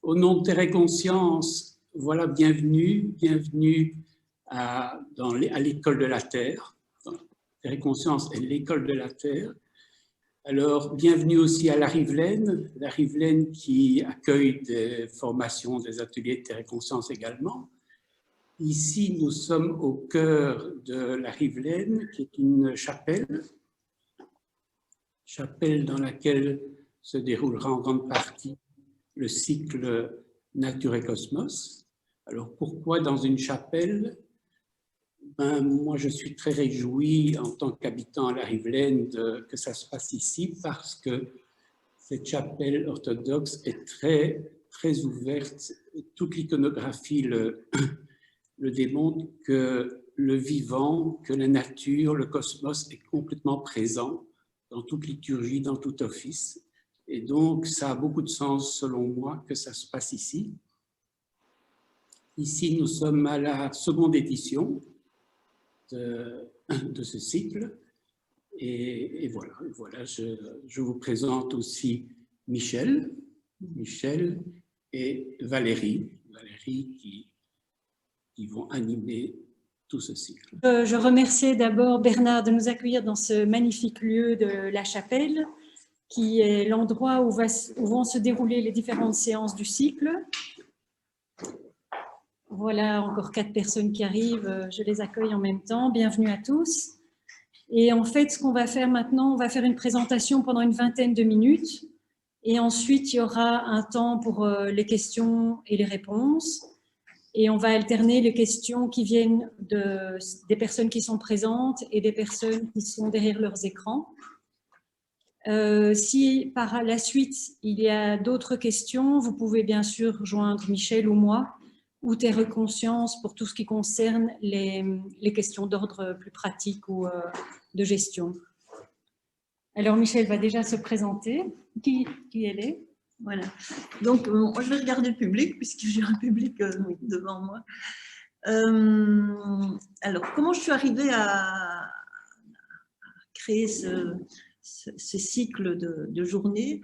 Au nom de Terre et Conscience, voilà, bienvenue à l'école de la Terre. Terre et Conscience est l'école de la Terre. Alors, bienvenue aussi à la Rivelaine qui accueille des formations, des ateliers de Terre et Conscience également. Ici, nous sommes au cœur de la Rivelaine, qui est une chapelle dans laquelle se déroulera en grande partie le cycle Nature et Cosmos. Alors, pourquoi dans une chapelle? Moi, je suis très réjoui en tant qu'habitant à la Rivelaine que ça se passe ici parce que cette chapelle orthodoxe est très ouverte. Toute l'iconographie le démontre que le vivant, que la nature, le cosmos est complètement présent dans toute liturgie, dans tout office. Et donc, ça a beaucoup de sens, selon moi, que ça se passe ici. Ici, nous sommes à la seconde édition de ce cycle. Et voilà je vous présente aussi Michel et Valérie qui vont animer tout ce cycle. Je remercie d'abord Bernard de nous accueillir dans ce magnifique lieu de la chapelle, qui est l'endroit où vont se dérouler les différentes séances du cycle. Voilà encore 4 personnes qui arrivent, je les accueille en même temps. Bienvenue à tous. Et en fait, ce qu'on va faire maintenant, on va faire une présentation pendant une vingtaine de minutes. Et ensuite, il y aura un temps pour les questions et les réponses. Et on va alterner les questions qui viennent des personnes qui sont présentes et des personnes qui sont derrière leurs écrans. Si par la suite, il y a d'autres questions, vous pouvez bien sûr joindre Michel ou moi, ou Terre et Conscience pour tout ce qui concerne les questions d'ordre plus pratique ou de gestion. Alors Michel va déjà se présenter. Qui elle est? Voilà. Donc, moi, je vais regarder le public, puisque j'ai un public devant moi. Alors, comment je suis arrivée à créer ce cycle de journée?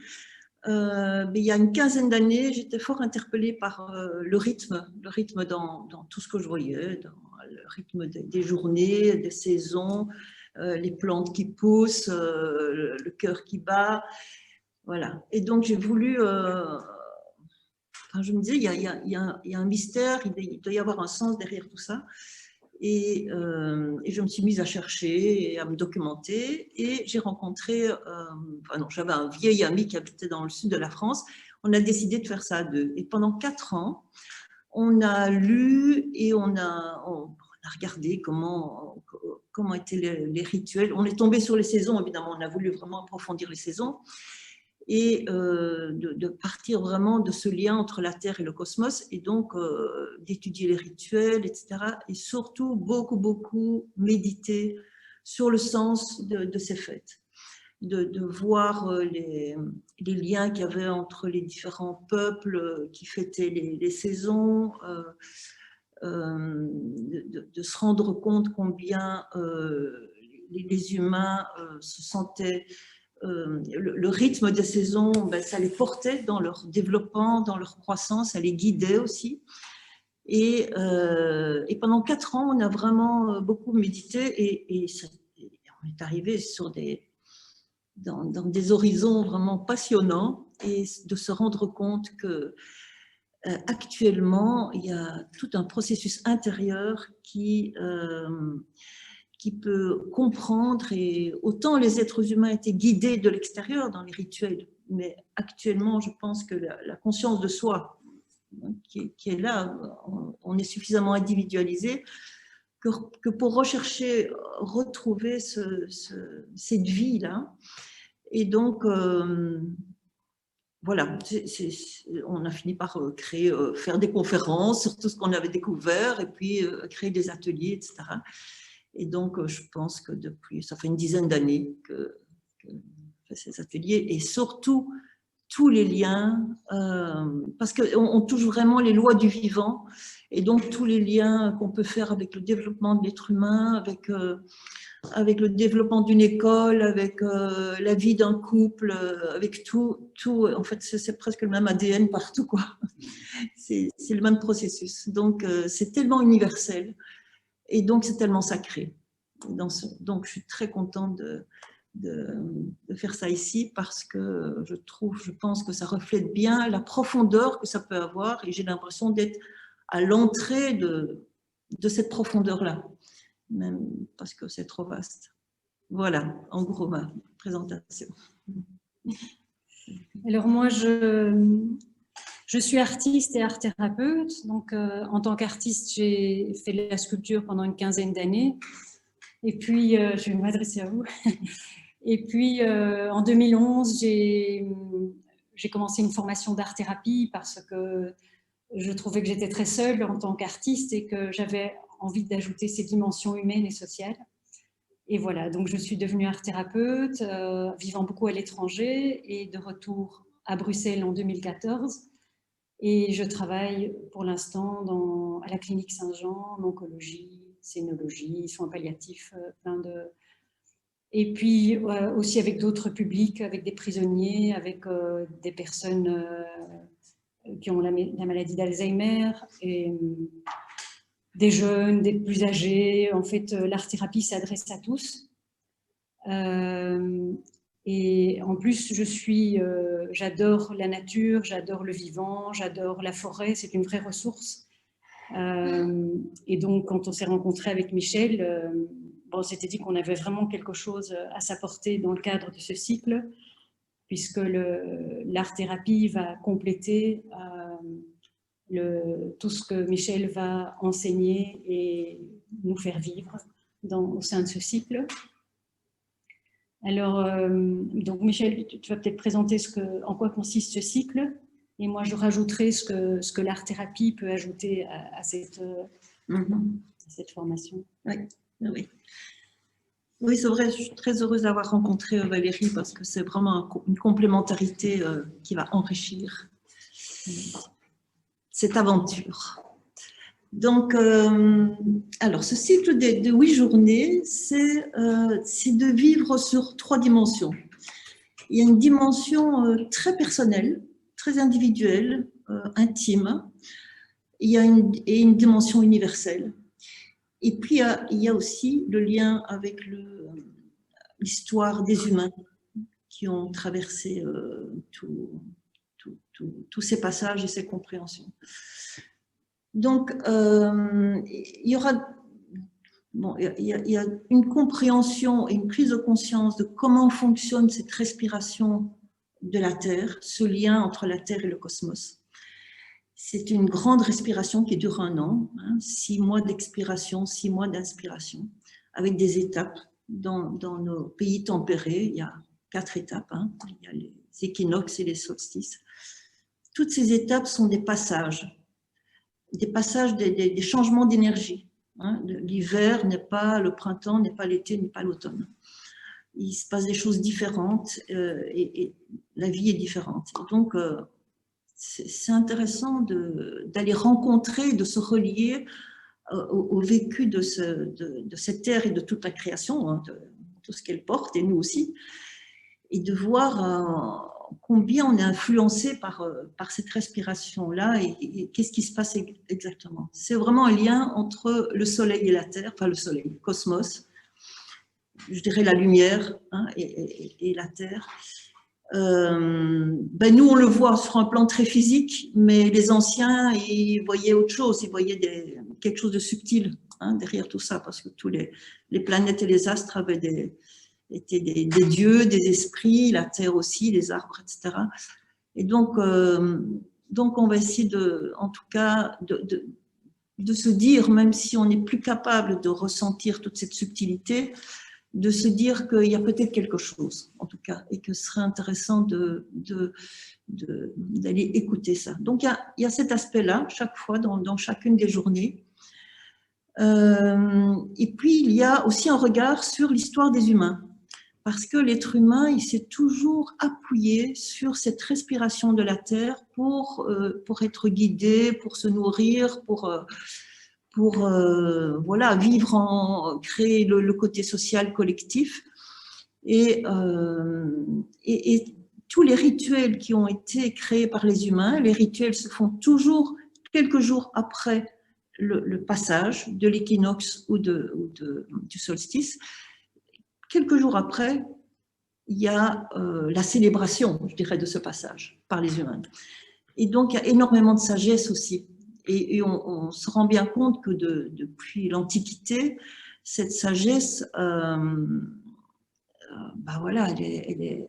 Il y a une quinzaine d'années, j'étais fort interpellée par le rythme dans tout ce que je voyais, dans le rythme des journées, des saisons, les plantes qui poussent, le cœur qui bat. Voilà. Et donc, j'ai voulu… je me disais, il y a un mystère, il doit y avoir un sens derrière tout ça. Et je me suis mise à chercher et à me documenter. Et j'ai rencontré… j'avais un vieil ami qui habitait dans le sud de la France. On a décidé de faire ça à 2. Et pendant 4 ans, on a lu et on a regardé comment étaient les rituels. On est tombé sur les saisons, évidemment. On a voulu vraiment approfondir les saisons. Et de partir vraiment de ce lien entre la Terre et le cosmos, et donc d'étudier les rituels, etc. Et surtout, beaucoup méditer sur le sens de ces fêtes, de voir les liens qu'il y avait entre les différents peuples qui fêtaient les saisons, de se rendre compte combien les humains se sentaient… le rythme des saisons, ça les portait dans leur développement, dans leur croissance, ça les guidait aussi. Et pendant 4 ans, on a vraiment beaucoup médité et on est arrivé dans des horizons vraiment passionnants, et de se rendre compte que actuellement, il y a tout un processus intérieur qui peut comprendre, et autant les êtres humains étaient guidés de l'extérieur dans les rituels, mais actuellement, je pense que la conscience de soi qui est là, on est suffisamment individualisé que pour retrouver cette vie-là. Et donc, voilà, on a fini par faire des conférences sur tout ce qu'on avait découvert, et puis créer des ateliers, etc. Et donc, je pense que ça fait une dizaine d'années que je fais ces ateliers, et surtout tous les liens, parce qu'on touche vraiment les lois du vivant, Et donc, tous les liens qu'on peut faire avec le développement de l'être humain, avec le développement d'une école, avec la vie d'un couple, avec tout, en fait, c'est presque le même ADN partout, quoi. C'est le même processus. Donc, c'est tellement universel et donc, c'est tellement sacré. Donc, je suis très contente de faire ça ici parce que je pense que ça reflète bien la profondeur que ça peut avoir et j'ai l'impression d'être à l'entrée de cette profondeur-là, même parce que c'est trop vaste. Voilà, en gros, ma présentation. Alors moi, je suis artiste et art thérapeute. Donc, en tant qu'artiste, j'ai fait de la sculpture pendant une 15aine d'années. Et puis, je vais m'adresser à vous. Et puis, en 2011, j'ai commencé une formation d'art-thérapie parce que je trouvais que j'étais très seule en tant qu'artiste et que j'avais envie d'ajouter ces dimensions humaines et sociales. Et voilà, donc je suis devenue art-thérapeute, vivant beaucoup à l'étranger et de retour à Bruxelles en 2014. Et je travaille pour l'instant à la clinique Saint-Jean, en oncologie, scénologie, soins palliatifs, plein de... Et puis aussi avec d'autres publics, avec des prisonniers, avec des personnes qui ont la maladie d'Alzheimer, et des jeunes, des plus âgés. En fait, l'art-thérapie s'adresse à tous. Et en plus, j'adore la nature, j'adore le vivant, j'adore la forêt, c'est une vraie ressource. Et donc, quand on s'est rencontré avec Michel, on s'était dit qu'on avait vraiment quelque chose à s'apporter dans le cadre de ce cycle, puisque l'art-thérapie va compléter tout ce que Michel va enseigner et nous faire vivre au sein de ce cycle. Alors, donc Michel, tu vas peut-être présenter en quoi consiste ce cycle, et moi je rajouterai ce que l'art-thérapie peut ajouter à cette formation. Oui, oui. Oui, c'est vrai, je suis très heureuse d'avoir rencontré Valérie parce que c'est vraiment une complémentarité qui va enrichir cette aventure. Donc, alors, ce cycle de 8 journées, c'est de vivre sur 3 dimensions. Il y a une dimension très personnelle, très individuelle, intime. Il y a une dimension universelle. Et puis, il y a aussi le lien avec l'histoire des humains qui ont traversé tous ces passages et ces compréhensions. Donc, il y a une compréhension et une prise de conscience de comment fonctionne cette respiration de la Terre, ce lien entre la Terre et le cosmos. C'est une grande respiration qui dure 1 an, 6 mois d'expiration, 6 mois d'inspiration, avec des étapes. Dans nos pays tempérés, il y a 4 étapes. Il y a les équinoxes et les solstices. Toutes ces étapes sont des passages des changements d'énergie. L'hiver n'est pas le printemps, n'est pas l'été, n'est pas l'automne. Il se passe des choses différentes et la vie est différente. Et donc, c'est intéressant d'aller rencontrer, de se relier au vécu de cette terre et de toute la création, de tout ce qu'elle porte, et nous aussi, et de voir combien on est influencé par cette respiration-là et qu'est-ce qui se passe exactement. C'est vraiment un lien entre le soleil et la terre, enfin le soleil, le cosmos, je dirais la lumière et la terre. Nous, on le voit sur un plan très physique, mais les anciens, ils voyaient autre chose, ils voyaient quelque chose de subtil derrière tout ça, parce que tous les planètes et les astres étaient des dieux, des esprits, la terre aussi, les arbres, etc. Et donc on va essayer en tout cas, de se dire, même si on n'est plus capable de ressentir toute cette subtilité, de se dire qu'il y a peut-être quelque chose, en tout cas, et que ce serait intéressant d'aller écouter ça. Donc, il y a cet aspect-là, chaque fois, dans chacune des journées. Et puis, il y a aussi un regard sur l'histoire des humains. parce que l'être humain, il s'est toujours appuyé sur cette respiration de la terre pour être guidé, pour se nourrir, pour voilà, vivre, créer le côté social collectif. Et tous les rituels qui ont été créés par les humains, les rituels se font toujours quelques jours après le passage de l'équinoxe ou du solstice. Quelques jours après, il y a la célébration, je dirais, de ce passage par les humains. Et donc, il y a énormément de sagesse aussi. Et on se rend bien compte que depuis l'Antiquité, cette sagesse, voilà,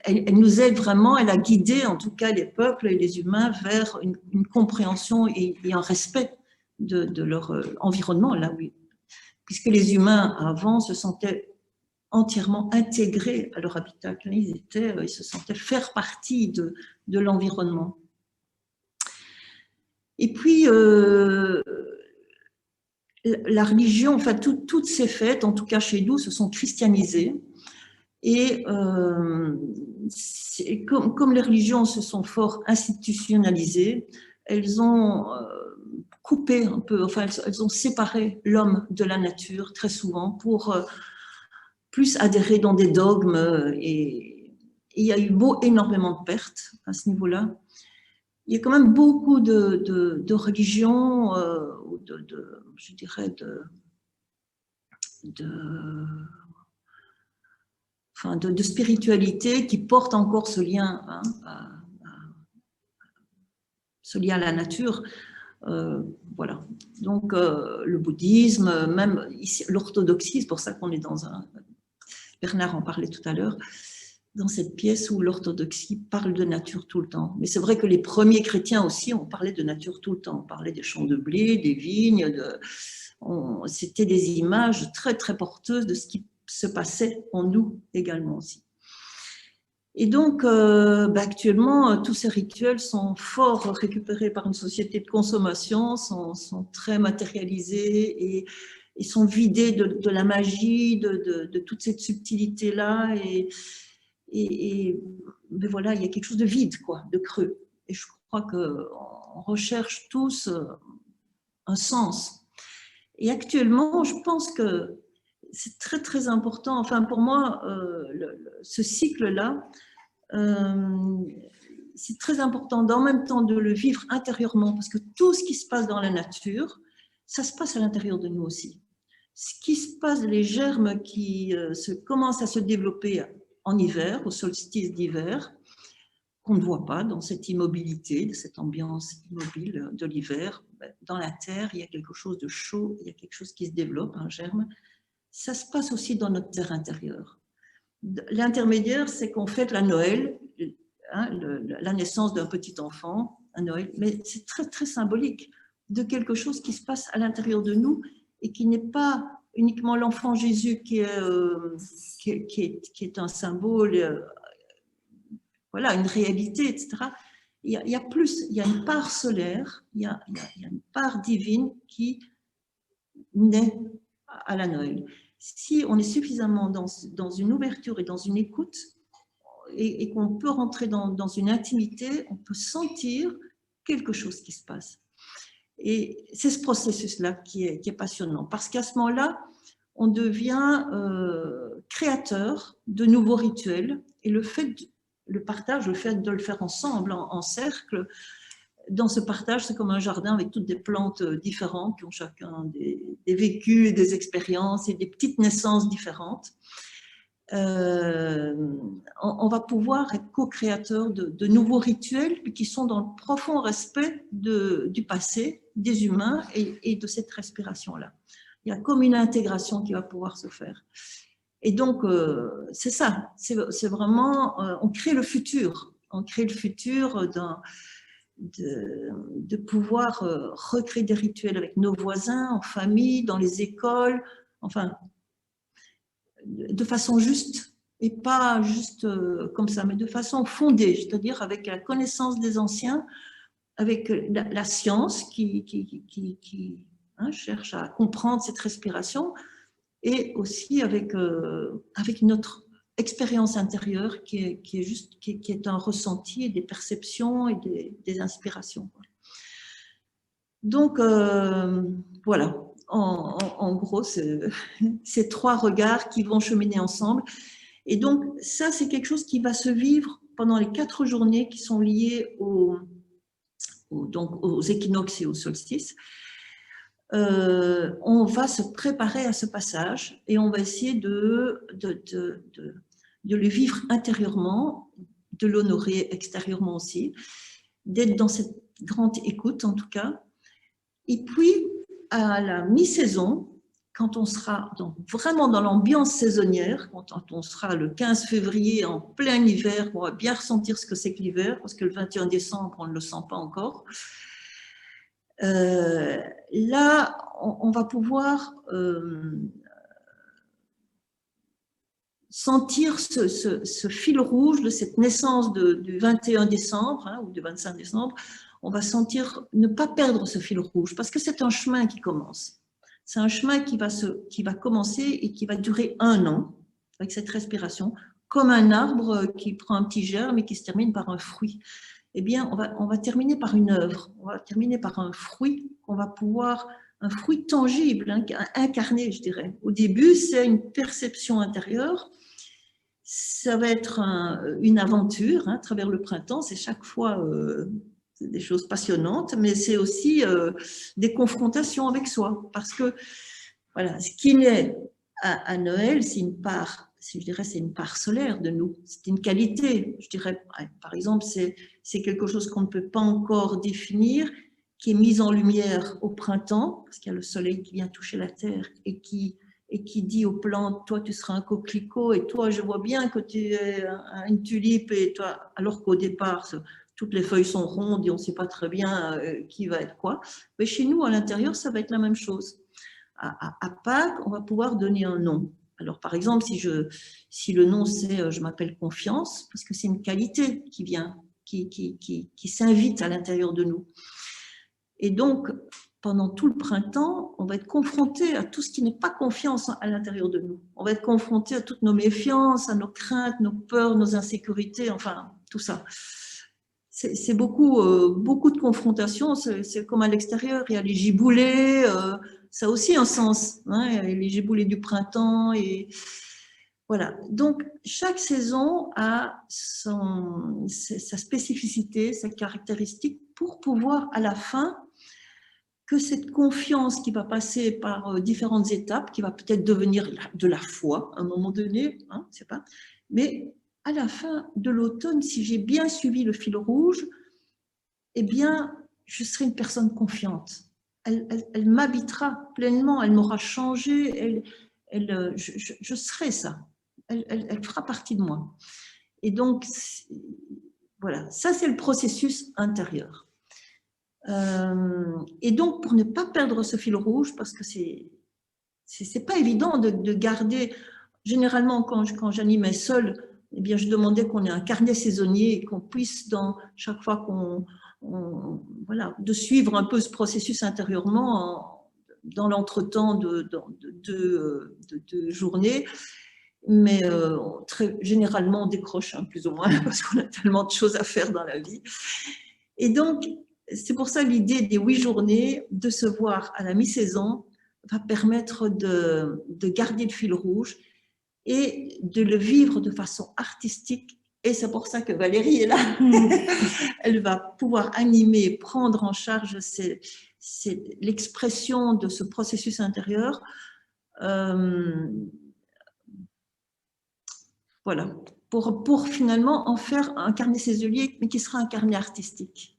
elle nous aide vraiment, elle a guidé en tout cas les peuples et les humains vers une compréhension et un respect de leur environnement, là, oui. Puisque les humains avant se sentaient entièrement intégrés à leur habitat, ils se sentaient faire partie de l'environnement. Et puis, la religion, enfin, toutes ces fêtes, en tout cas chez nous, se sont christianisées. Et comme les religions se sont fort institutionnalisées, elles ont coupé un peu, enfin, elles ont séparé l'homme de la nature très souvent pour plus adhérer dans des dogmes. Et il y a eu énormément de pertes à ce niveau-là. Il y a quand même beaucoup de religions, je dirais, de spiritualité qui portent encore ce lien, ce lien à la nature. Voilà. Donc, le bouddhisme, même ici, l'orthodoxie, c'est pour ça qu'on est dans un... Bernard en parlait tout à l'heure, dans cette pièce où l'orthodoxie parle de nature tout le temps. Mais c'est vrai que les premiers chrétiens aussi, on parlait de nature tout le temps. On parlait des champs de blé, des vignes, c'était des images très, très porteuses de ce qui se passait en nous également aussi. Et donc, actuellement, tous ces rituels sont fort récupérés par une société de consommation, sont très matérialisés et sont vidés de la magie, de toute cette subtilité-là. Mais voilà, il y a quelque chose de vide, quoi, de creux. Et je crois qu'on recherche tous un sens. Et actuellement, je pense que c'est très, très important. Enfin, pour moi, ce cycle-là, c'est très important en même temps de le vivre intérieurement, parce que tout ce qui se passe dans la nature, ça se passe à l'intérieur de nous aussi. Ce qui se passe, les germes qui commencent à se développer en hiver, au solstice d'hiver, qu'on ne voit pas dans cette immobilité, de cette ambiance immobile de l'hiver. Dans la terre, il y a quelque chose de chaud, il y a quelque chose qui se développe, un germe. Ça se passe aussi dans notre terre intérieure. L'intermédiaire, c'est qu'on fête la Noël, la naissance d'un petit enfant, à Noël, mais c'est très, très symbolique de quelque chose qui se passe à l'intérieur de nous et qui n'est pas uniquement l'enfant Jésus qui est un symbole, voilà, une réalité, etc. Il y a plus, il y a une part solaire, il y a une part divine qui naît à la Noël. Si on est suffisamment dans une ouverture et dans une écoute, et qu'on peut rentrer dans une intimité, on peut sentir quelque chose qui se passe. Et c'est ce processus-là qui est passionnant, parce qu'à ce moment-là, on devient créateur de nouveaux rituels, et le partage, le fait de le faire ensemble, en cercle, dans ce partage, c'est comme un jardin avec toutes des plantes différentes qui ont chacun des vécus, des expériences et des petites naissances différentes. On va pouvoir être co-créateur de nouveaux rituels qui sont dans le profond respect du passé, des humains et de cette respiration-là. Il y a comme une intégration qui va pouvoir se faire. Et donc, c'est ça, c'est vraiment, on crée le futur. On crée le futur de pouvoir recréer des rituels avec nos voisins, en famille, dans les écoles, enfin, de façon juste, et pas juste comme ça, mais de façon fondée, c'est-à-dire avec la connaissance des anciens, avec la science qui cherche à comprendre cette respiration, et aussi avec notre expérience intérieure qui est un ressenti, et des perceptions et des inspirations. Donc, voilà, en gros, ces 3 regards qui vont cheminer ensemble. Et donc, ça, c'est quelque chose qui va se vivre pendant les 4 journées qui sont liées aux équinoxes et aux solstices. On va se préparer à ce passage et on va essayer de le vivre intérieurement, de l'honorer extérieurement aussi, d'être dans cette grande écoute en tout cas. Et puis, à la mi-saison, quand on sera vraiment dans l'ambiance saisonnière, quand on sera le 15 février en plein hiver, on va bien ressentir ce que c'est que l'hiver, parce que le 21 décembre, on ne le sent pas encore. Là, on va pouvoir sentir ce fil rouge de cette naissance du 21 décembre hein, ou du 25 décembre. On va sentir ne pas perdre ce fil rouge parce que c'est un chemin qui commence. C'est un chemin qui va commencer et qui va durer 1 an avec cette respiration, comme un arbre qui prend un petit germe et qui se termine par un fruit. Eh bien, on va terminer par une œuvre, on va terminer par un fruit qu'on va pouvoir, un fruit tangible, incarné, je dirais. Au début, c'est une perception intérieure, ça va être une aventure hein, à travers le printemps, c'est chaque fois des choses passionnantes, mais c'est aussi des confrontations avec soi, parce que voilà, ce qui naît à Noël, c'est une part, je dirais, c'est une part solaire de nous, c'est une qualité, je dirais, par exemple, c'est quelque chose qu'on ne peut pas encore définir, qui est mise en lumière au printemps, parce qu'il y a le soleil qui vient toucher la terre et qui dit aux plantes, toi tu seras un coquelicot et toi je vois bien que tu es une tulipe et toi, alors qu'au départ toutes les feuilles sont rondes et on ne sait pas très bien qui va être quoi. Mais chez nous à l'intérieur ça va être la même chose. À Pâques on va pouvoir donner un nom. Alors par exemple si le nom c'est je m'appelle confiance parce que c'est une qualité qui vient, qui s'invite à l'intérieur de nous. Et donc pendant tout le printemps, on va être confronté à tout ce qui n'est pas confiance à l'intérieur de nous. On va être confronté à toutes nos méfiances, à nos craintes, nos peurs, nos insécurités, enfin, tout ça. C'est beaucoup de confrontations. C'est comme à l'extérieur, il y a les giboulées, ça a aussi un sens. Hein, les giboulées du printemps. Et voilà. Donc, chaque saison a sa spécificité, sa caractéristique pour pouvoir, à la fin, que cette confiance qui va passer par différentes étapes, qui va peut-être devenir de la foi à un moment donné, hein, je sais pas, mais à la fin de l'automne, si j'ai bien suivi le fil rouge, eh bien, je serai une personne confiante. Elle m'habitera pleinement, elle m'aura changé, je serai ça. Elle fera partie de moi. Et donc, voilà, ça c'est le processus intérieur. Et donc, pour ne pas perdre ce fil rouge, parce que c'est pas évident de garder, généralement quand j'animais seule, eh bien, je demandais qu'on ait un carnet saisonnier et qu'on puisse, chaque fois voilà, de suivre un peu ce processus intérieurement dans l'entretemps de journées. Mais généralement, on décroche plus ou moins parce qu'on a tellement de choses à faire dans la vie. Et donc, c'est pour ça l'idée des 8 journées, de se voir à la mi-saison, va permettre de garder le fil rouge et de le vivre de façon artistique. Et c'est pour ça que Valérie est là. Elle va pouvoir animer, prendre en charge l'expression de ce processus intérieur. Voilà, pour finalement en faire un carnet saisonnier, mais qui sera un carnet artistique.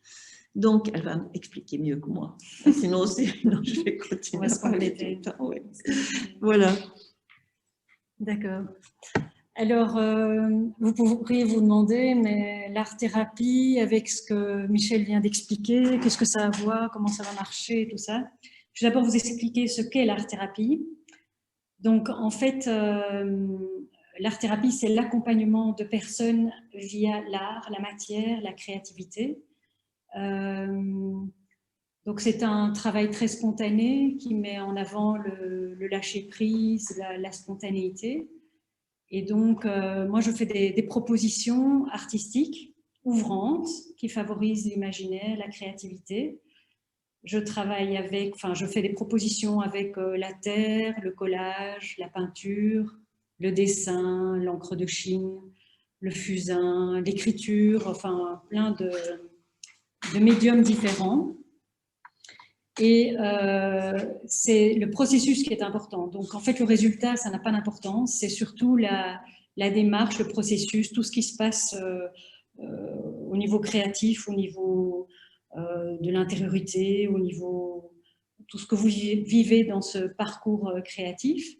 Donc, elle va m'expliquer mieux que moi. Sinon, je vais continuer à parler tout le temps. Ouais. Voilà. D'accord. Alors, vous pourriez vous demander, mais l'art-thérapie, avec ce que Michel vient d'expliquer, qu'est-ce que ça va avoir, comment ça va marcher, tout ça. Je vais d'abord vous expliquer ce qu'est l'art-thérapie. Donc, en fait, l'art-thérapie, c'est l'accompagnement de personnes via l'art, la matière, la créativité. Donc c'est un travail très spontané qui met en avant le lâcher-prise, la spontanéité. Et donc, moi, je fais des propositions artistiques ouvrantes qui favorisent l'imaginaire, la créativité. Je travaille avec, enfin, je fais des propositions avec la terre, le collage, la peinture, le dessin, l'encre de Chine, le fusain, l'écriture, enfin, plein de médiums différents. Et c'est le processus qui est important. Donc, en fait, le résultat, ça n'a pas d'importance. C'est surtout la démarche, le processus, tout ce qui se passe au niveau créatif, au niveau de l'intériorité, au niveau tout ce que vous vivez dans ce parcours créatif.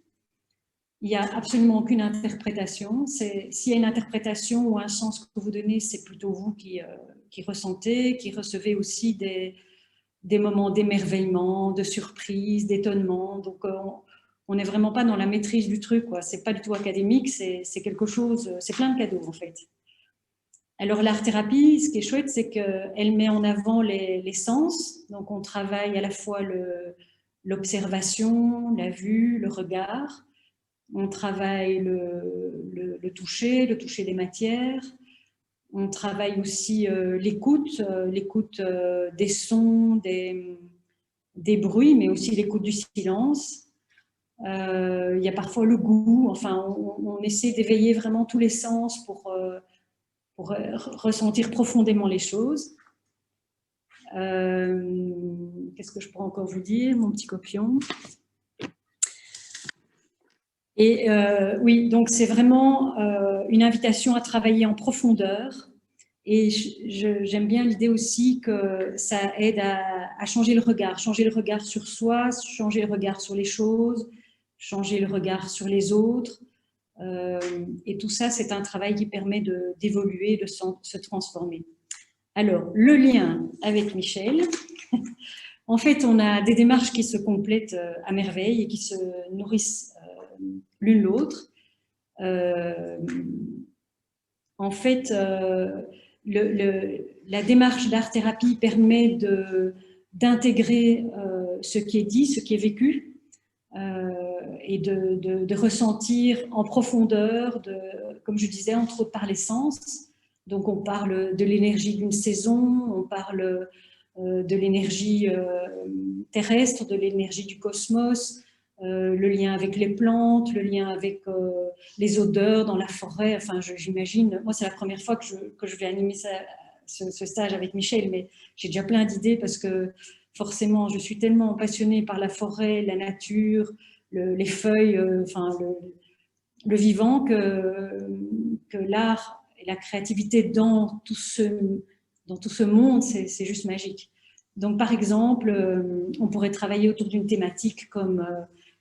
Il n'y a absolument aucune interprétation. S'il y a une interprétation ou un sens que vous donnez, c'est plutôt vous qui ressentez, qui recevez aussi des moments d'émerveillement, de surprise, d'étonnement. Donc, on n'est vraiment pas dans la maîtrise du truc. Ce n'est pas du tout académique, c'est quelque chose, c'est plein de cadeaux en fait. Alors, l'art-thérapie, ce qui est chouette, c'est qu'elle met en avant les sens. Donc, on travaille à la fois l'observation, la vue, le regard. On travaille le toucher des matières. On travaille aussi l'écoute des sons, des bruits, mais aussi l'écoute du silence. Il y a parfois le goût. Enfin, on essaie d'éveiller vraiment tous les sens pour ressentir profondément les choses. Qu'est-ce que je pourrais encore vous dire, mon petit copion? Et oui, donc c'est vraiment une invitation à travailler en profondeur. Et j'aime bien l'idée aussi que ça aide à changer le regard sur soi, changer le regard sur les choses, changer le regard sur les autres. Et tout ça, c'est un travail qui permet d'évoluer, de se transformer. Alors, le lien avec Michel. En fait, on a des démarches qui se complètent à merveille et qui se nourrissent l'une l'autre. En fait, la démarche d'art-thérapie permet d'intégrer ce qui est dit, ce qui est vécu, et de ressentir en profondeur, comme je disais, entre autres par les sens. Donc, on parle de l'énergie d'une saison, on parle de l'énergie terrestre, de l'énergie du cosmos, le lien avec les plantes, le lien avec les odeurs dans la forêt. Enfin, j'imagine, moi, c'est la première fois que je vais animer ce stage avec Michel, mais j'ai déjà plein d'idées parce que forcément, je suis tellement passionnée par la forêt, la nature, les feuilles, enfin, le vivant, que l'art et la créativité dans tout ce monde, c'est juste magique. Donc, par exemple, on pourrait travailler autour d'une thématique comme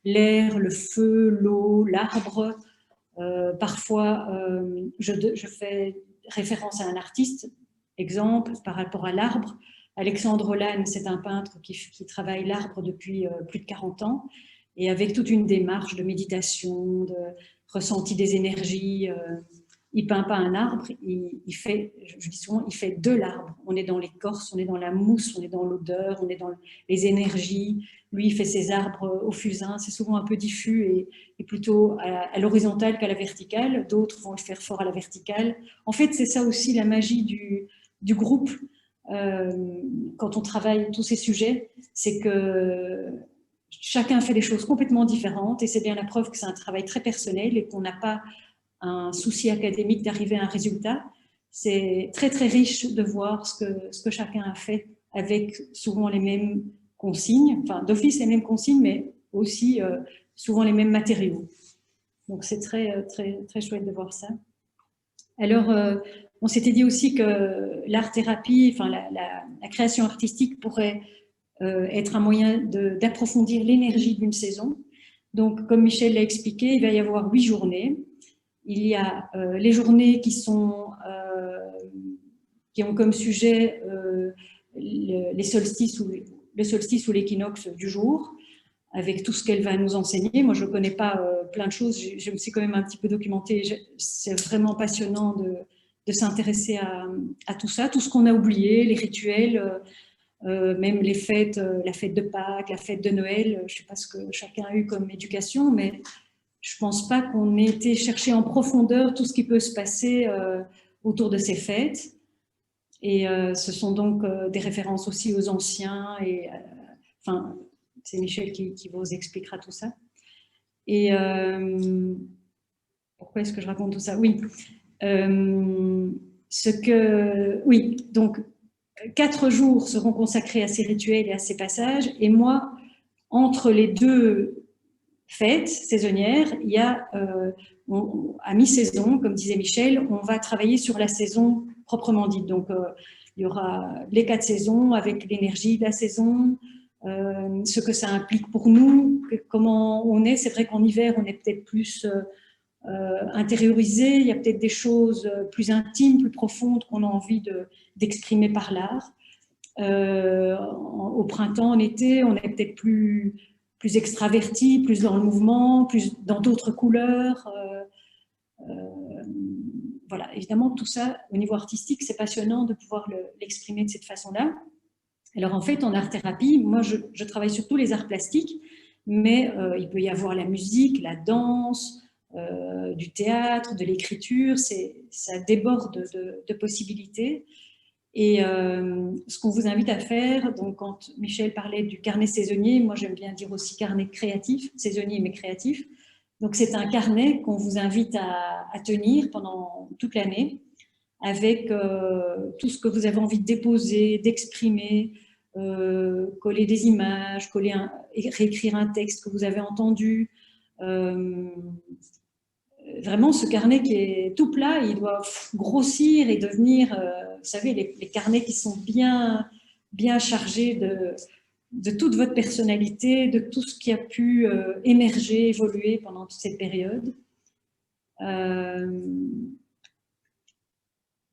l'air, le feu, l'eau, l'arbre. Parfois, je fais référence à un artiste, exemple, par rapport à l'arbre. Alexandre Lannes, c'est un peintre qui travaille l'arbre depuis plus de 40 ans, et avec toute une démarche de méditation, de ressenti des énergies. Il ne peint pas un arbre, il fait, je dis souvent, il fait de l'arbre. On est dans l'écorce, on est dans la mousse, on est dans l'odeur, on est dans les énergies. Lui, il fait ses arbres au fusain. C'est souvent un peu diffus et plutôt à l'horizontale qu'à la verticale. D'autres vont le faire fort à la verticale. En fait, c'est ça aussi la magie du groupe. Quand on travaille tous ces sujets, c'est que chacun fait des choses complètement différentes et c'est bien la preuve que c'est un travail très personnel et qu'on n'a pas un souci académique d'arriver à un résultat. C'est très très riche de voir ce que chacun a fait avec souvent les mêmes consignes, enfin d'office les mêmes consignes, mais aussi souvent les mêmes matériaux. Donc c'est très, très, très chouette de voir ça. Alors, on s'était dit aussi que l'art-thérapie, enfin la création artistique pourrait être un moyen d'approfondir l'énergie d'une saison. Donc, comme Michel l'a expliqué, il va y avoir 8 journées. Il y a les journées qui ont comme sujet les solstices le solstice ou l'équinoxe du jour, avec tout ce qu'elle va nous enseigner. Moi, je ne connais pas plein de choses, je me suis quand même un petit peu documentée. C'est vraiment passionnant de s'intéresser à tout ça, tout ce qu'on a oublié, les rituels, même les fêtes, la fête de Pâques, la fête de Noël. Je ne sais pas ce que chacun a eu comme éducation, mais je ne pense pas qu'on ait été chercher en profondeur tout ce qui peut se passer autour de ces fêtes. Et ce sont donc des références aussi aux anciens. Et, enfin, c'est Michel qui vous expliquera tout ça. Et pourquoi est-ce que je raconte tout ça? Oui. Oui, donc 4 jours seront consacrés à ces rituels et à ces passages. Et moi, entre les 2 fêtes saisonnières, il y a à mi-saison, comme disait Michel, on va travailler sur la saison proprement dite. Donc, il y aura les 4 saisons avec l'énergie de la saison, ce que ça implique pour nous, comment on est. C'est vrai qu'en hiver, on est peut-être plus intériorisé, il y a peut-être des choses plus intimes, plus profondes qu'on a envie d'exprimer par l'art. Au printemps, en été, on est peut-être plus extraverti, plus dans le mouvement, plus dans d'autres couleurs. Voilà, évidemment, tout ça, au niveau artistique, c'est passionnant de pouvoir l'exprimer de cette façon-là. Alors, en fait, en art-thérapie, moi, je travaille surtout les arts plastiques, mais il peut y avoir la musique, la danse, du théâtre, de l'écriture, ça déborde de possibilités. Et ce qu'on vous invite à faire, donc quand Michel parlait du carnet saisonnier, moi j'aime bien dire aussi carnet créatif, saisonnier mais créatif. Donc c'est un carnet qu'on vous invite à tenir pendant toute l'année avec tout ce que vous avez envie de déposer, d'exprimer, coller des images, réécrire un texte que vous avez entendu. Vraiment, ce carnet qui est tout plat, il doit grossir et devenir, vous savez, les carnets qui sont bien chargés de toute votre personnalité, de tout ce qui a pu émerger, évoluer pendant toute cette période.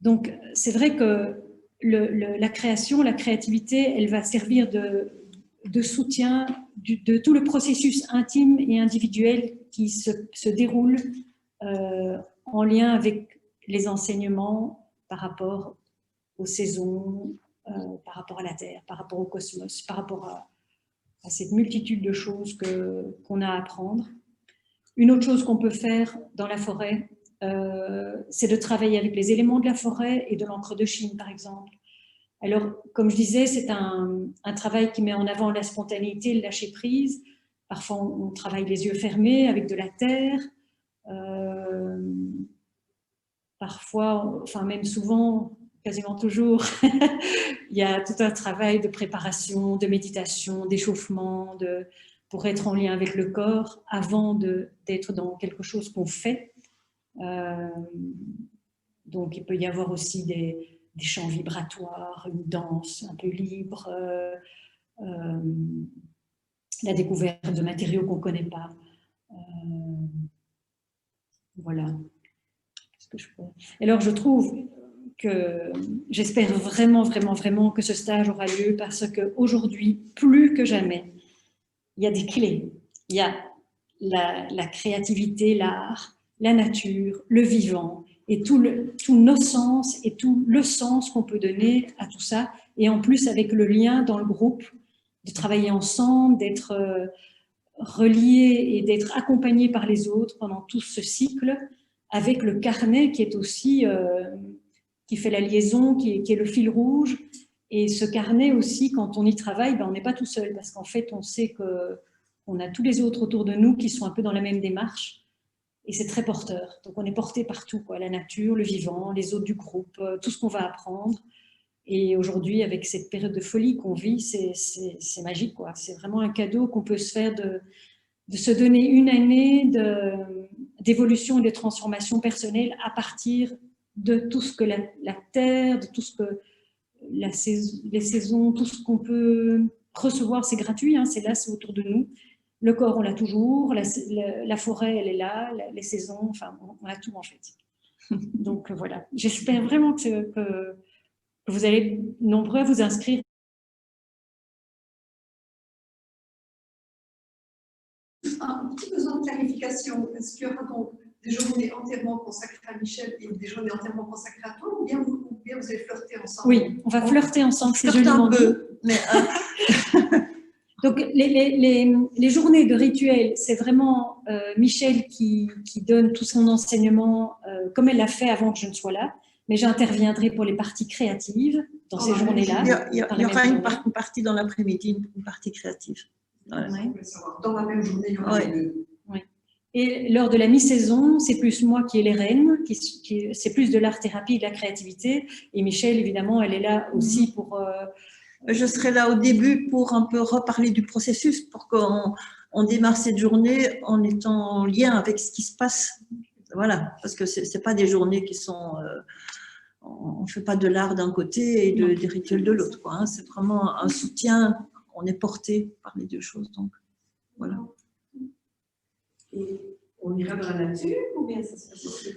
Donc, c'est vrai que la création, la créativité, elle va servir de soutien de tout le processus intime et individuel qui se déroule en lien avec les enseignements par rapport aux saisons, par rapport à la Terre, par rapport au cosmos, par rapport à cette multitude de choses qu'on a à apprendre. Une autre chose qu'on peut faire dans la forêt, c'est de travailler avec les éléments de la forêt et de l'encre de Chine, par exemple. Alors, comme je disais, c'est un travail qui met en avant la spontanéité, le lâcher-prise. Parfois, on travaille les yeux fermés avec de la terre. Parfois, enfin même souvent, quasiment toujours, il y a tout un travail de préparation, de méditation, d'échauffement, pour être en lien avec le corps avant d'être dans quelque chose qu'on fait. Donc, il peut y avoir aussi des chants vibratoires, une danse un peu libre, la découverte de matériaux qu'on ne connaît pas. Voilà. Alors, je trouve que j'espère vraiment, vraiment, vraiment que ce stage aura lieu parce qu'aujourd'hui, plus que jamais, il y a des clés. Il y a la créativité, l'art, la nature, le vivant et tous nos sens et tout le sens qu'on peut donner à tout ça. Et en plus, avec le lien dans le groupe, de travailler ensemble, d'être reliés et d'être accompagnés par les autres pendant tout ce cycle, avec le carnet qui est aussi, qui fait la liaison, qui est le fil rouge. Et ce carnet aussi, quand on y travaille, on n'est pas tout seul, parce qu'en fait, on sait qu'on a tous les autres autour de nous qui sont un peu dans la même démarche. Et c'est très porteur. Donc, on est porté partout, quoi, la nature, le vivant, les autres du groupe, tout ce qu'on va apprendre. Et aujourd'hui, avec cette période de folie qu'on vit, c'est magique, quoi. C'est vraiment un cadeau qu'on peut se faire de se donner une année d'évolution et de transformation personnelle à partir de tout ce que la terre, de tout ce que les saisons, tout ce qu'on peut recevoir, c'est gratuit, hein, c'est là, c'est autour de nous. Le corps, on l'a toujours, la forêt, elle est là, les saisons, enfin, on a tout en fait. Donc voilà, j'espère vraiment que vous allez nombreux à vous inscrire. Un petit besoin de clarification. Est-ce qu'il y aura donc des journées entièrement consacrées à Michel et des journées entièrement consacrées à toi, ou bien vous allez flirter ensemble? Oui, on va flirter ensemble, c'est joliment un peu, mais Donc, les journées de rituel, c'est vraiment Michel qui donne tout son enseignement comme elle l'a fait avant que je ne sois là. Mais j'interviendrai pour les parties créatives dans ces journées-là. Il y aura une partie dans l'après-midi, une partie créative. Ouais. Dans la même journée, il y aura les deux. Ouais. Et lors de la mi-saison, c'est plus moi qui ai les rênes, c'est plus de l'art-thérapie, de la créativité. Et Michel, évidemment, elle est là aussi pour… Je serai là au début pour un peu reparler du processus, pour qu'on démarre cette journée en étant en lien avec ce qui se passe. Voilà, parce que ce n'est pas des journées qui sont… on ne fait pas de l'art d'un côté et des rituels de l'autre, quoi, hein. C'est vraiment un soutien, on est porté par les deux choses. Donc, voilà. Et on ira dans la nature ou bien ça se passe ici?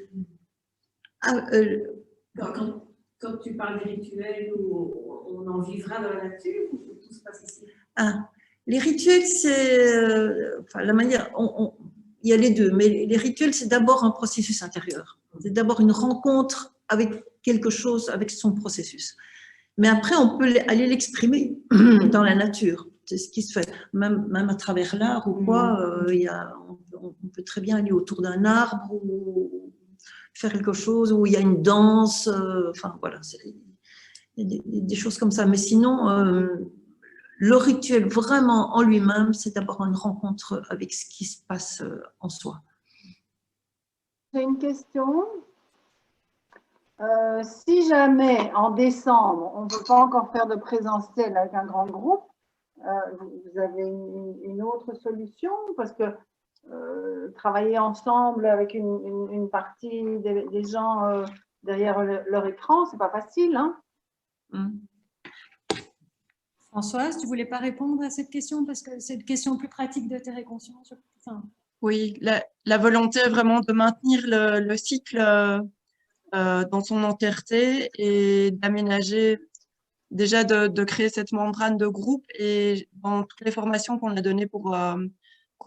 Quand tu parles des rituels, on en vivra dans la nature ou tout se passe ici? Les rituels, c'est enfin, la manière, il y a les deux, mais les rituels, c'est d'abord un processus intérieur. C'est d'abord une rencontre avec quelque chose, avec son processus. Mais après, on peut aller l'exprimer dans la nature. C'est ce qui se fait, même à travers l'art ou quoi. On peut très bien aller autour d'un arbre ou faire quelque chose où il y a une danse. Enfin, voilà, il y a des choses comme ça. Mais sinon, le rituel vraiment en lui-même, c'est d'abord une rencontre avec ce qui se passe en soi. J'ai une question. Si jamais en décembre, on ne peut pas encore faire de présentiel avec un grand groupe, vous avez une autre solution? Parce que travailler ensemble avec une partie des gens derrière leur écran, ce n'est pas facile, hein? Françoise, tu ne voulais pas répondre à cette question parce que c'est une question plus pratique de terre et conscience. Enfin, oui, la volonté est vraiment de maintenir le cycle dans son entièreté et d'aménager, déjà de créer cette membrane de groupe. Et dans toutes les formations qu'on a données pour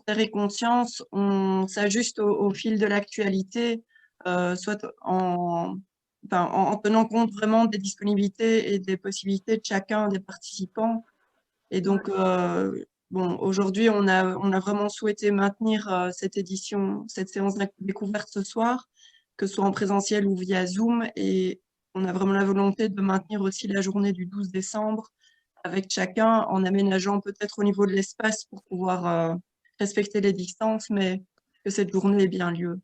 terre et conscience, on s'ajuste au fil de l'actualité, soit en tenant compte vraiment des disponibilités et des possibilités de chacun des participants. Et donc, bon, aujourd'hui, on a vraiment souhaité maintenir cette séance de découverte ce soir, que ce soit en présentiel ou via Zoom. Et on a vraiment la volonté de maintenir aussi la journée du 12 décembre avec chacun, en aménageant peut-être au niveau de l'espace pour pouvoir respecter les distances, mais que cette journée ait bien lieu.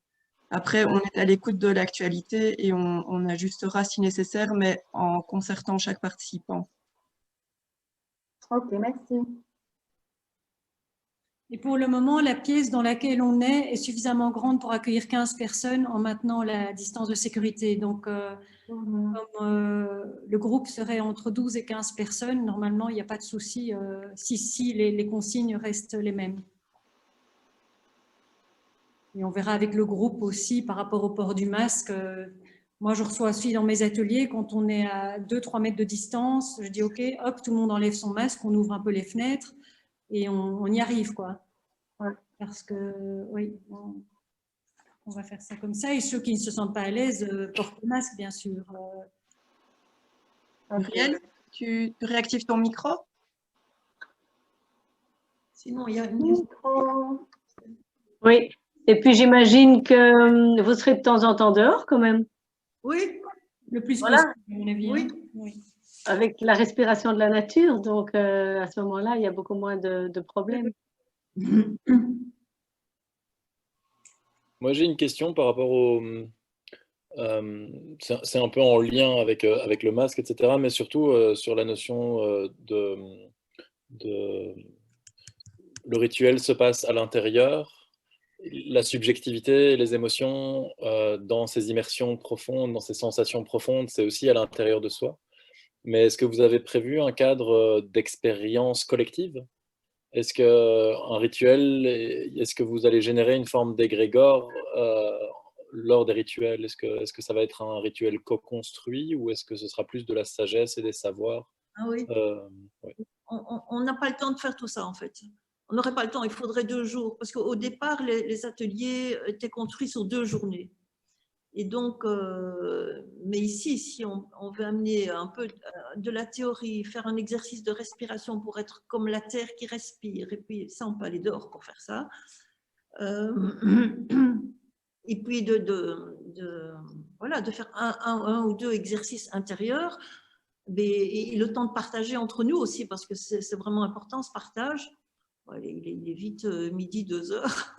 Après, on est à l'écoute de l'actualité et on ajustera si nécessaire, mais en concertant chaque participant. Ok, merci. et pour le moment, la pièce dans laquelle on est suffisamment grande pour accueillir 15 personnes en maintenant la distance de sécurité. Donc, comme le groupe serait entre 12 et 15 personnes, normalement, il n'y a pas de souci si les consignes restent les mêmes. Et on verra avec le groupe aussi par rapport au port du masque. Moi, je reçois aussi dans mes ateliers, quand on est à 2-3 mètres de distance, je dis OK, hop, tout le monde enlève son masque, on ouvre un peu les fenêtres et on y arrive, quoi. Ouais. Parce que, oui, on va faire ça comme ça. Et ceux qui ne se sentent pas à l'aise portent le masque, bien sûr. Muriel, tu réactives ton micro? Sinon, il y a une question. Oui, et puis j'imagine que vous serez de temps en temps dehors quand même. Oui, Le plus Voilà. possible, à mon avis. Oui. Oui. Avec la respiration de la nature, donc à ce moment-là, il y a beaucoup moins de problèmes. Moi, j'ai une question par rapport au… c'est un peu en lien avec le masque, etc., mais surtout sur la notion le rituel se passe à l'intérieur, la subjectivité, les émotions, dans ces immersions profondes, dans ces sensations profondes, c'est aussi à l'intérieur de soi. Mais est-ce que vous avez prévu un cadre d'expérience collective? Est-ce qu'un rituel, est-ce que vous allez générer une forme d'égrégore lors des rituels? Est-ce que ça va être un rituel co-construit ou est-ce que ce sera plus de la sagesse et des savoirs? Ah oui. Ouais. On n'a pas le temps de faire tout ça, en fait. On n'aurait pas le temps, il faudrait 2 jours. Parce qu'au départ, les ateliers étaient construits sur 2 journées. Et donc, mais ici, si on veut amener un peu de la théorie, faire un exercice de respiration pour être comme la terre qui respire, et puis ça, on peut aller dehors pour faire ça. Et puis voilà, de faire un ou deux exercices intérieurs, et le temps de partager entre nous aussi, parce que c'est vraiment important ce partage. Il est vite midi, 2 heures.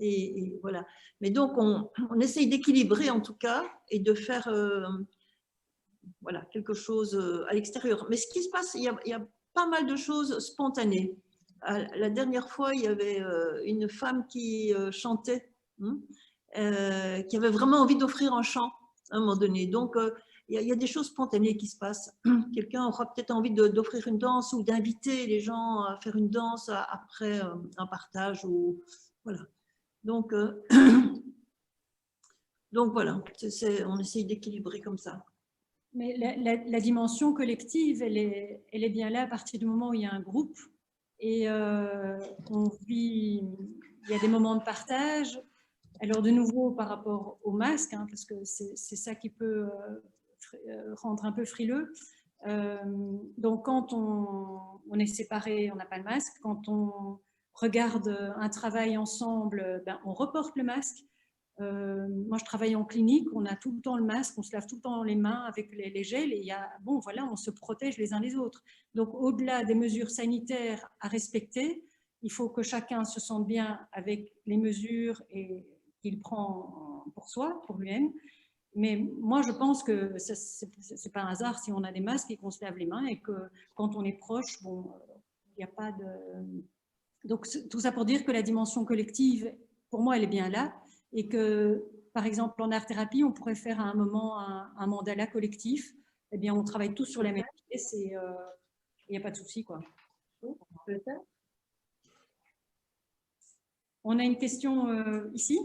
Et voilà. Mais donc, on essaye d'équilibrer en tout cas et de faire voilà, quelque chose à l'extérieur. Mais ce qui se passe, il y a pas mal de choses spontanées. La dernière fois, il y avait une femme qui chantait, qui avait vraiment envie d'offrir un chant à un moment donné. Donc, il y a des choses spontanées qui se passent. Quelqu'un aura peut-être envie d'offrir une danse ou d'inviter les gens à faire une danse après un partage. Voilà. Donc, donc voilà, on essaye d'équilibrer comme ça. Mais la dimension collective, elle est bien là à partir du moment où il y a un groupe et on vit, il y a des moments de partage. Alors de nouveau par rapport au masque, hein, parce que c'est ça qui peut rendre un peu frileux. Donc quand on est séparés, on n'a pas le masque. Quand on regarde un travail ensemble, ben, on reporte le masque. Moi, je travaille en clinique, on a tout le temps le masque, on se lave tout le temps les mains avec les gels et il y a, bon, voilà, on se protège les uns les autres. Donc, au-delà des mesures sanitaires à respecter, il faut que chacun se sente bien avec les mesures qu'il prend pour soi, pour lui-même. Mais moi, je pense que ce n'est pas un hasard si on a des masques et qu'on se lave les mains et que quand on est proche, bon, il n'y a pas de... Donc, tout ça pour dire que la dimension collective, pour moi, elle est bien là. Et que, par exemple, en art-thérapie, on pourrait faire à un moment un mandala collectif. Eh bien, on travaille tous sur la même pièce et il n'y a pas de souci, quoi. On a une question ici.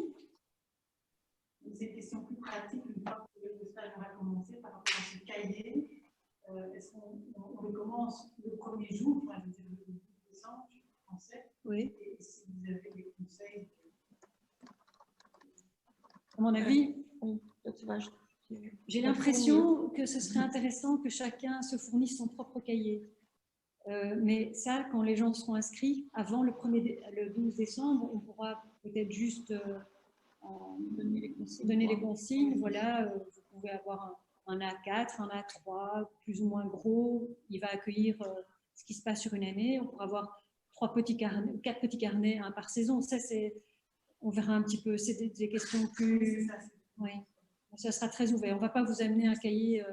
C'est une question plus pratique, une fois que le stage aura commencé par rapport à ce cahier. Est-ce qu'on recommence le premier jour, enfin, je veux dire, le 12 décembre, je pensais. Oui. Et si vous avez des conseils. À mon avis, j'ai l'impression que ce serait intéressant que chacun se fournisse son propre cahier. Mais ça, quand les gens seront inscrits, avant le 12 décembre, on pourra peut-être juste donner les consignes. Voilà, vous pouvez avoir un A4, un A3, plus ou moins gros. Il va accueillir ce qui se passe sur une année. On pourra avoir 4 petits carnets, un par saison. Ça, c'est... On verra un petit peu, c'est des questions plus... Oui, ça sera très ouvert. On ne va pas vous amener un cahier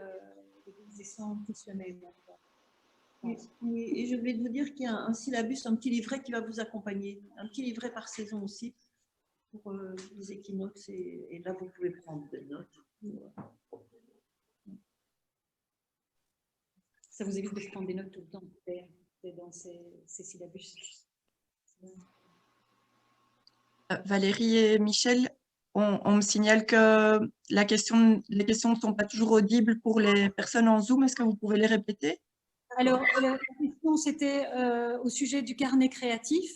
de 12 décembre tous le même. Et je vais vous dire qu'il y a un syllabus, un petit livret qui va vous accompagner. Un petit livret par saison aussi, pour les équinoxes. Et là, vous pouvez prendre des notes. Ça vous évite de prendre des notes tout le temps dans ces syllabus. Valérie et Michel, on me signale que les questions ne sont pas toujours audibles pour les personnes en Zoom. Est-ce que vous pouvez les répéter? Alors, la question, c'était au sujet du carnet créatif.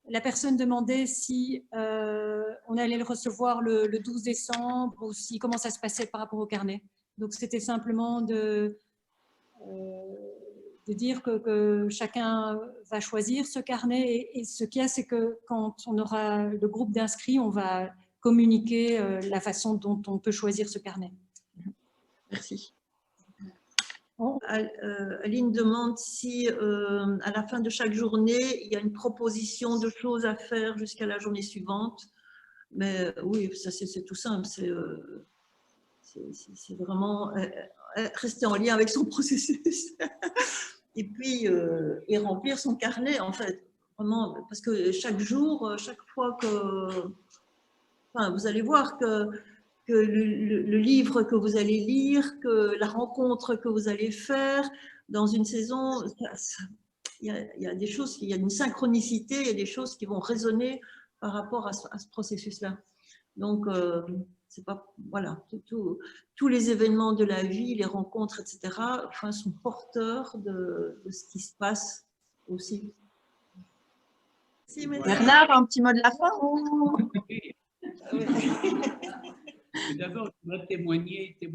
La personne demandait si on allait le recevoir le 12 décembre ou comment ça se passait par rapport au carnet. Donc, c'était simplement de dire que chacun va choisir ce carnet et ce qu'il y a, c'est que quand on aura le groupe d'inscrits, on va communiquer la façon dont on peut choisir ce carnet. Merci. Aline demande si à la fin de chaque journée, il y a une proposition de choses à faire jusqu'à la journée suivante. Mais oui, ça c'est tout simple, c'est vraiment rester en lien avec son processus. Et puis, et remplir son carnet, en fait. Vraiment, parce que chaque jour, chaque fois que... Enfin, vous allez voir que le livre que vous allez lire, que la rencontre que vous allez faire dans une saison, il y a des choses, il y a une synchronicité, il y a des choses qui vont résonner par rapport à ce processus-là. Donc, c'est pas, voilà, tous les événements de la vie, les rencontres, etc., enfin, sont porteurs de ce qui se passe aussi. Bernard, un petit mot de la fin? D'abord, je dois témoigner que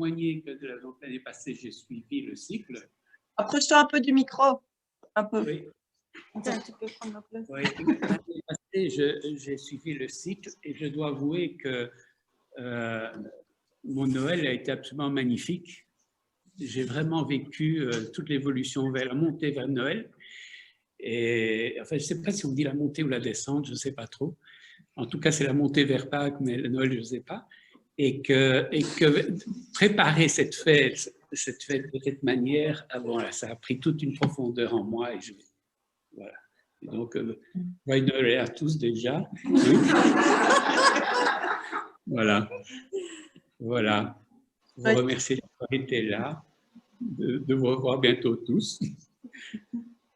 l'année passée, j'ai suivi le cycle. Approche-toi un peu du micro. Un peu. Oui. Tiens, tu peux prendre ma place. Oui, l'année passée, j'ai suivi le cycle et je dois avouer que mon Noël a été absolument magnifique. J'ai vraiment vécu toute l'évolution vers la montée vers Noël. Et enfin, je ne sais pas si on dit la montée ou la descente, je ne sais pas trop. En tout cas, c'est la montée vers Pâques, mais le Noël, je ne sais pas. Et que préparer cette fête de cette manière, voilà, ça a pris toute une profondeur en moi. Et voilà. Et donc, joyeux Noël à tous déjà. Voilà. Voilà. Je vous remercie d'avoir été là, de vous revoir bientôt tous.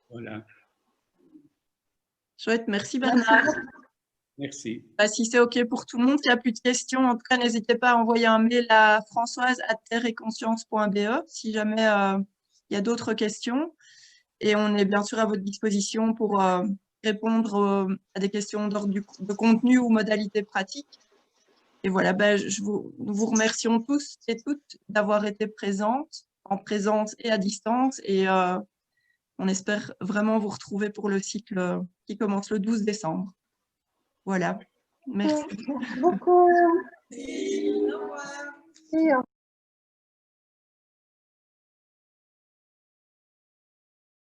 Voilà. Chouette, merci Bernard. Merci. Si c'est OK pour tout le monde, s'il n'y a plus de questions, en tout cas, n'hésitez pas à envoyer un mail à françoise@terreetconscience.be si jamais il y a d'autres questions. Et on est bien sûr à votre disposition pour répondre à des questions d'ordre de contenu ou modalités pratiques. Et voilà, nous vous remercions tous et toutes d'avoir été présentes, en présence et à distance. Et on espère vraiment vous retrouver pour le cycle qui commence le 12 décembre. Voilà. Merci. Merci beaucoup. Au revoir. Merci.